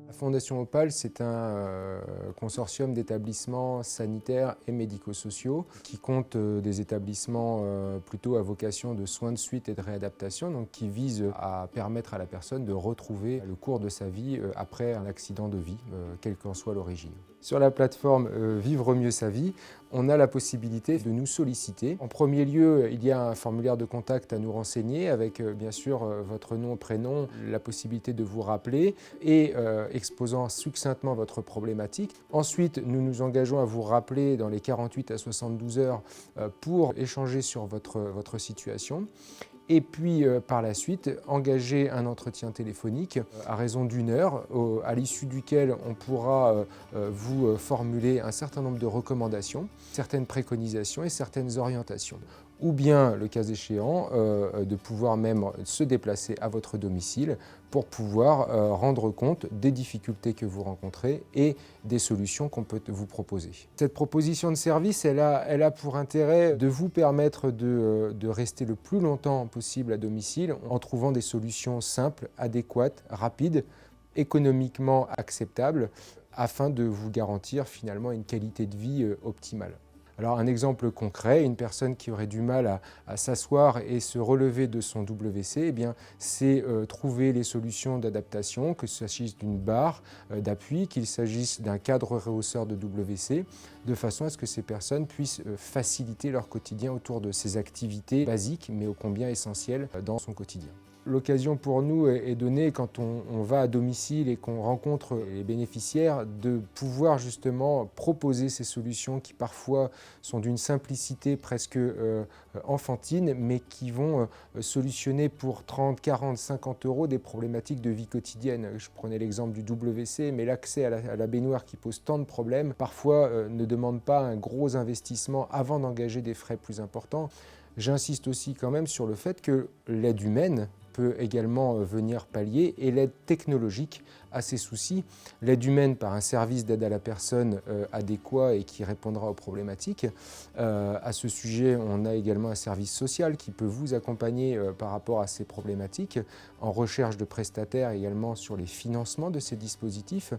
La Fondation Opale, c'est un consortium d'établissements sanitaires et médico-sociaux qui compte des établissements plutôt à vocation de soins de suite et de réadaptation, donc qui visent à permettre à la personne de retrouver le cours de sa vie après un accident de vie, quelle qu'en soit l'origine. Sur la plateforme Vivre mieux sa vie, on a la possibilité de nous solliciter. En premier lieu, il y a un formulaire de contact à nous renseigner avec bien sûr votre nom, prénom, la possibilité de vous rappeler et exposant succinctement votre problématique. Ensuite, nous nous engageons à vous rappeler dans les 48 à 72 heures pour échanger sur votre situation. Et puis, par la suite, engager un entretien téléphonique à raison d'1 heure, à l'issue duquel on pourra vous formuler un certain nombre de recommandations, certaines préconisations et certaines orientations. Ou bien, le cas échéant, de pouvoir même se déplacer à votre domicile pour pouvoir rendre compte des difficultés que vous rencontrez et des solutions qu'on peut vous proposer. Cette proposition de service, elle a pour intérêt de vous permettre de rester le plus longtemps possible à domicile en trouvant des solutions simples, adéquates, rapides, économiquement acceptables, afin de vous garantir finalement une qualité de vie optimale. Alors un exemple concret, une personne qui aurait du mal à s'asseoir et se relever de son WC, eh bien, c'est trouver les solutions d'adaptation, que ce s'agisse d'une barre d'appui, qu'il s'agisse d'un cadre rehausseur de WC, de façon à ce que ces personnes puissent faciliter leur quotidien autour de ces activités basiques, mais ô combien essentielles dans son quotidien. L'occasion pour nous est donnée quand on va à domicile et qu'on rencontre les bénéficiaires de pouvoir justement proposer ces solutions qui parfois sont d'une simplicité presque enfantine, mais qui vont solutionner pour 30, 40, 50 euros des problématiques de vie quotidienne. Je prenais l'exemple du WC, mais l'accès à la baignoire qui pose tant de problèmes, parfois ne demande pas un gros investissement avant d'engager des frais plus importants. J'insiste aussi quand même sur le fait que l'aide humaine peut également venir pallier et l'aide technologique à ces soucis. L'aide humaine par un service d'aide à la personne adéquat et qui répondra aux problématiques. À ce sujet, on a également un service social qui peut vous accompagner par rapport à ces problématiques, en recherche de prestataires également sur les financements de ces dispositifs.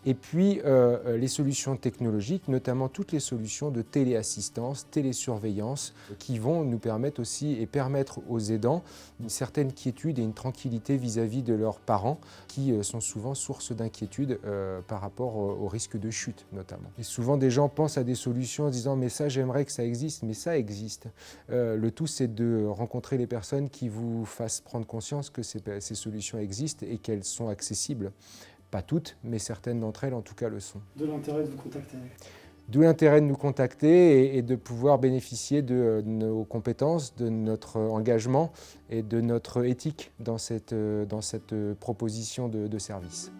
Et puis les solutions technologiques, notamment toutes les solutions de téléassistance, télésurveillance, qui vont nous permettre aussi et permettre aux aidants une certaine quiétude et une tranquillité vis-à-vis de leurs parents, qui sont souvent source d'inquiétude par rapport au risque de chute notamment. Et souvent des gens pensent à des solutions en disant « mais ça j'aimerais que ça existe », mais ça existe. Le tout c'est de rencontrer les personnes qui vous fassent prendre conscience que ces solutions existent et qu'elles sont accessibles. Pas toutes, mais certaines d'entre elles en tout cas le sont. De l'intérêt de vous contacter. D'où l'intérêt de nous contacter et de pouvoir bénéficier de nos compétences, de notre engagement et de notre éthique dans cette proposition de service.